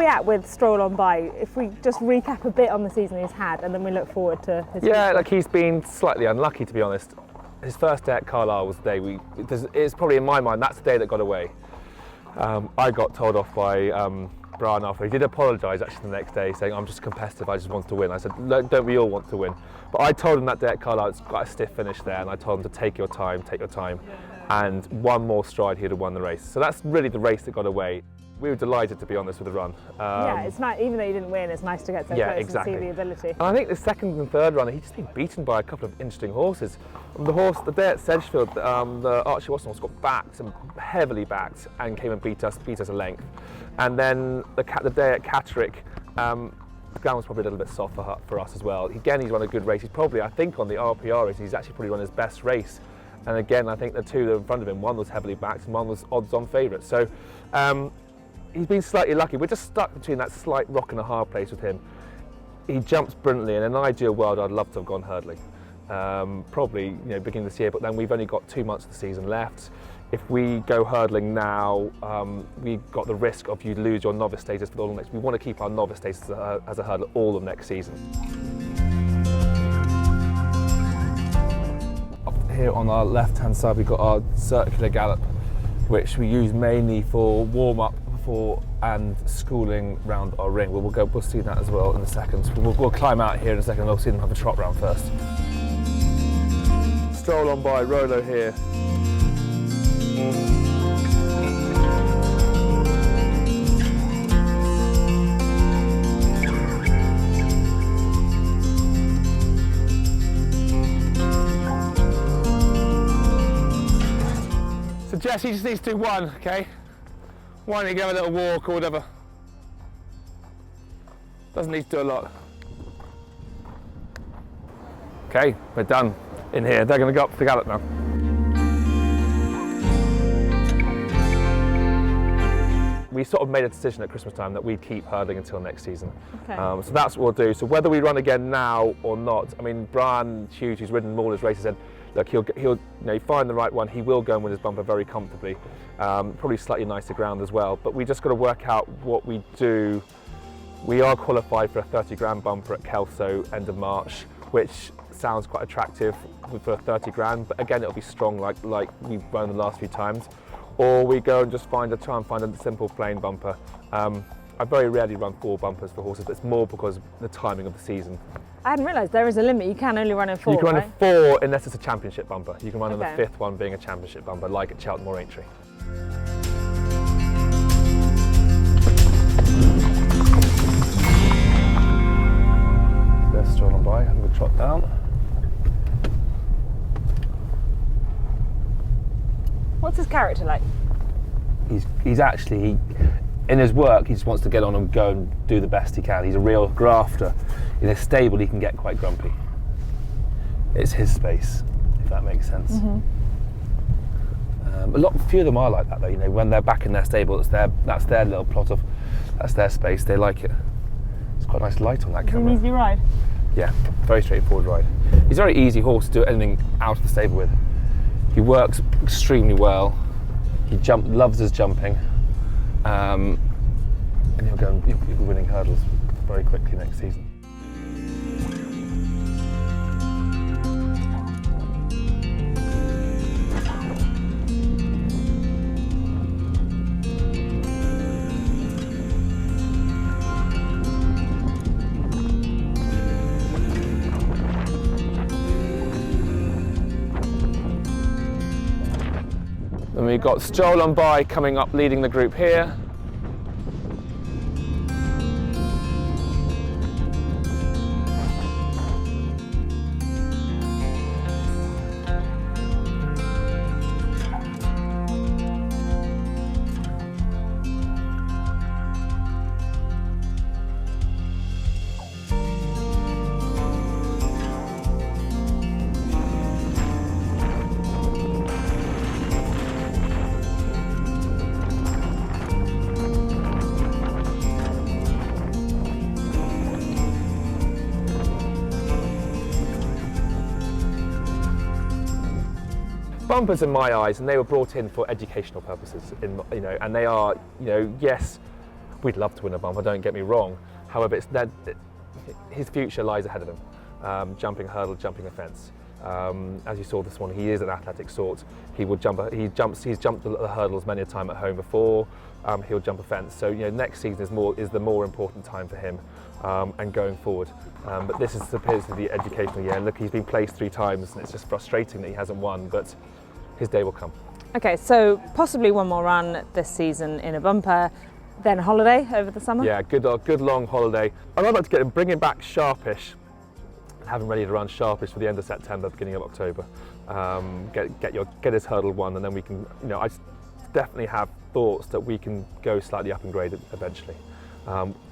at with Stroll on by? If we just recap a bit on the season he's had, and then we look forward to his future. Like he's been slightly unlucky, to be honest. His first day at Carlisle was the day it's probably in my mind, that's the day that got away. I got told off by Brian after. He did apologise actually the next day, saying, I'm just competitive, I just want to win. I said, don't we all want to win? But I told him that day at Carlisle, it's quite a stiff finish there, and I told him to take your time. And one more stride, he'd have won the race. So that's really the race that got away. We were delighted, to be honest, with the run. Yeah, it's nice, even though you didn't win, it's nice to get so close exactly. and see the ability. And I think the second and third run, he'd just been beaten by a couple of interesting horses. The day at Sedgefield, the Archie Watson horse got backed, and heavily backed, and came and beat us a length. And then the day at Catterick, the ground was probably a little bit soft for us as well. Again, he's run a good race. He's probably, I think, on the RPR race, he's actually probably run his best race. And again, I think the two that were in front of him, one was heavily backed and one was odds-on favourite. So he's been slightly lucky. We're just stuck between that slight rock and a hard place with him. He jumps brilliantly. In an ideal world, I'd love to have gone hurdling. Probably, beginning this year, but then we've only got 2 months of the season left. If we go hurdling now, we've got the risk of you lose your novice status for all the next. We want to keep our novice status as a hurdler all of next season. Here on our left-hand side, we've got our circular gallop, which we use mainly for warm-up and schooling round our ring. We'll see that as well in a second. We'll climb out here in a second, and we'll see them have a trot round first. Stroll on by, Rolo here. So Jesse just needs to do one, okay? Why don't you go a little walk or whatever? Doesn't need to do a lot. Okay, we're done in here. They're going to go up to the gallop now. We sort of made a decision at Christmas time that we'd keep hurdling until next season. Okay. So that's what we'll do. So whether we run again now or not, I mean, Brian Hughes, who's ridden all his races, said, look, he'll find the right one. He will go and win his bumper very comfortably. Probably slightly nicer ground as well. But we just got to work out what we do. We are qualified for a 30 grand bumper at Kelso end of March, which sounds quite attractive for 30 grand. But again, it'll be strong like we've run the last few times. Or we go and just try and find a simple plain bumper. I very rarely run 4 bumpers for horses, but it's more because of the timing of the season. I hadn't realised there is a limit. You can only run in 4. You can run right? in 4 unless it's a championship bumper. You can run on the Okay. 5th one being a championship bumper, like at Cheltenham or Aintree. There's Stroll on by, and we'll trot down. What's his character like? He's actually, in his work, he just wants to get on and go and do the best he can. He's a real grafter. In a stable, he can get quite grumpy. It's his space, if that makes sense. Mm-hmm. A few of them are like that, though. When they're back in their stable, that's their little plot of, that's their space. They like it. It's quite a nice light on that It's camera. an easy ride. Yeah, very straightforward ride. He's a very easy horse to do anything out of the stable with. He works extremely well. He loves his jumping, and you'll be winning hurdles very quickly next season. And we've got Stroll on by coming up, leading the group here. Bumpers in my eyes, and they were brought in for educational purposes, and they are, yes, we'd love to win a bumper, don't get me wrong. However, his future lies ahead of him, jumping a hurdle, jumping a fence. As you saw this morning, he is an athletic sort. He's jumped the hurdles many a time at home before. He'll jump a fence. So next season is the more important time for him, and going forward. But this appears to be the educational year. Look, he's been placed 3 times, and it's just frustrating that he hasn't won. But his day will come. Okay, so possibly one more run this season in a bumper, then a holiday over the summer. Yeah, good long holiday. I'd like to bring him back sharpish. Have him ready to run sharpish for the end of September, beginning of October. Get his hurdle won, and then we can. I definitely have thoughts that we can go slightly up in grade eventually,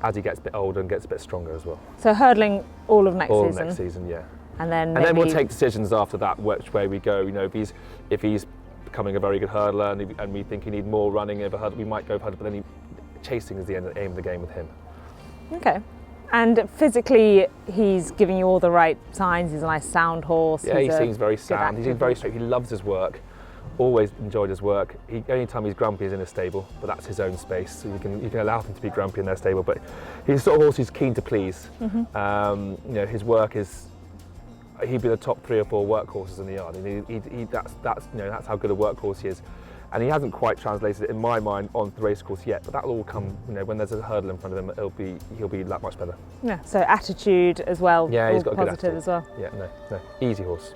as he gets a bit older and gets a bit stronger as well. So hurdling all of next season. All of next season, yeah. And then we'll take decisions after that, which way we go. If he's becoming a very good hurdler, and we think he need more running over hurdle, we might go for hurdle. But then chasing is the aim of the game with him. Okay. And physically, he's giving you all the right signs. He's a nice sound horse. Yeah, he seems very sound. He seems very straight. He loves his work. Always enjoyed his work. Only time he's grumpy is in a stable, but that's his own space. So you can allow him to be grumpy in their stable. But he's the sort of horse who's keen to please. Mm-hmm. His work is. He'd be the top 3 or 4 workhorses in the yard. And that's how good a workhorse he is. And he hasn't quite translated it in my mind on the racecourse yet, but that'll all come, when there's a hurdle in front of him, he'll be that much better. Yeah, so attitude as well. Yeah, he's got a good positive attitude as well. Yeah, no, easy horse.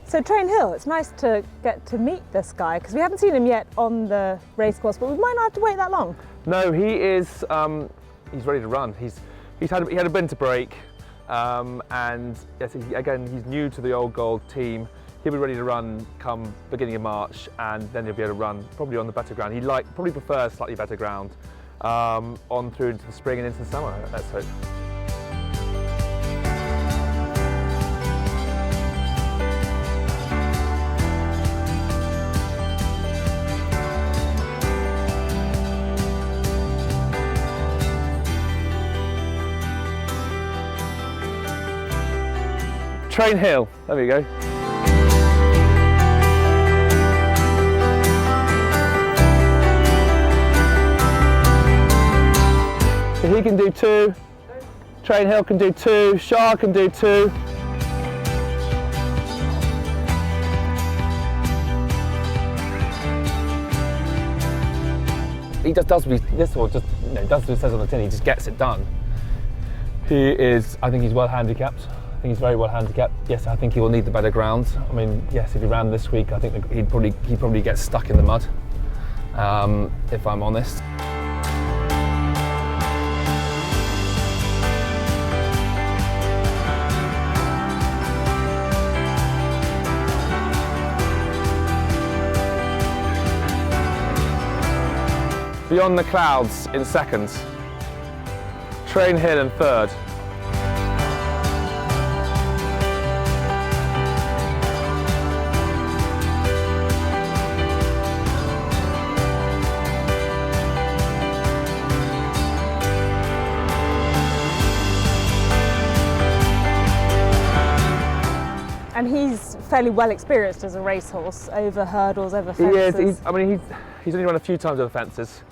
So Train Hill, it's nice to get to meet this guy, because we haven't seen him yet on the racecourse, but we might not have to wait that long. No, he is, he's ready to run. He had a winter break. And yes, he's new to the Old Gold team. He'll be ready to run come beginning of March, and then he'll be able to run probably on the better ground. He probably prefers slightly better ground on through into the spring and into the summer, let's hope. Train Hill, there we go. So he can do 2, Train Hill can do 2, Shah can do 2. He just does what this one just does what it says on the tin. He just gets it done. I think he's well handicapped. I think he's very well handicapped. Yes, I think he will need the better ground. I mean, yes, if he ran this week, I think he'd probably get stuck in the mud, if I'm honest. Beyond the Clouds in 2nd. Train Hill in 3rd. And he's fairly well experienced as a racehorse, over hurdles, over fences. He is. He's only run a few times over fences.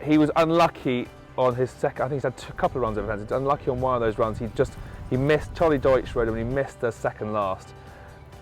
He was unlucky on his second. I think he's had a couple of runs over fences. Unlucky on one of those runs. He missed. Charlie Deutsch rode him, and he missed the second last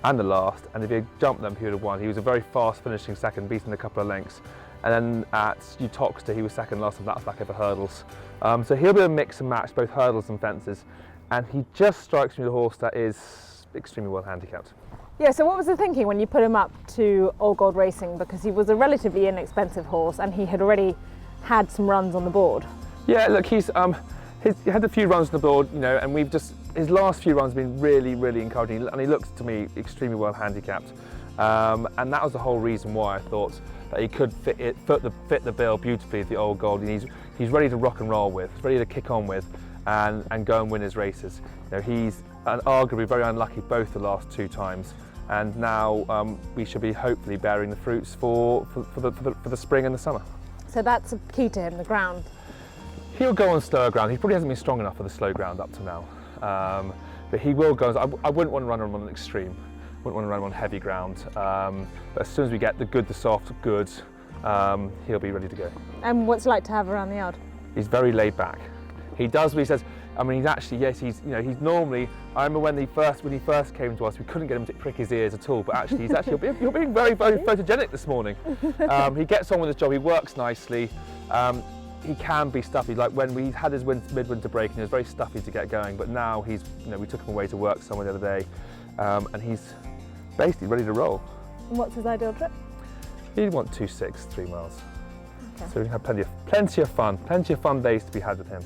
and the last. And if he had jumped them, he would have won. He was a very fast finishing second, beating a couple of lengths. And then at Utoxeter, he was second last on that back over hurdles. So he'll be a mix and match, both hurdles and fences. And he just strikes me the horse that is extremely well handicapped. Yeah, so what was the thinking when you put him up to Old Gold Racing? Because he was a relatively inexpensive horse and he had already had some runs on the board. Yeah, look, he had a few runs on the board, and his last few runs have been really, really encouraging, and he looks to me extremely well handicapped. And that was the whole reason why I thought that he could fit the bill beautifully at the Old Gold. And he's ready to rock and roll with, ready to kick on with, and go and win his races. He's arguably very unlucky both the last 2 times, and now we should be hopefully bearing the fruits for the spring and the summer. So that's a key to him, the ground. He'll go on slower ground. He probably hasn't been strong enough for the slow ground up to now, but he will go. I wouldn't want to run him on an extreme. wouldn't want to run him on heavy ground. But as soon as we get the good, the soft, good, he'll be ready to go. And what's it like to have around the yard? He's very laid back. He does what he says. I mean, he's actually, yes, he's normally, I remember when he first came to us, we couldn't get him to prick his ears at all, but actually you're being very, very photogenic this morning. He gets on with his job, he works nicely. He can be stuffy, like when we had his midwinter break and he was very stuffy to get going, but now he's, we took him away to work somewhere the other day, and he's basically ready to roll. And what's his ideal trip? He'd want 2.6, 3 miles. Okay. So we can have plenty of fun days to be had with him.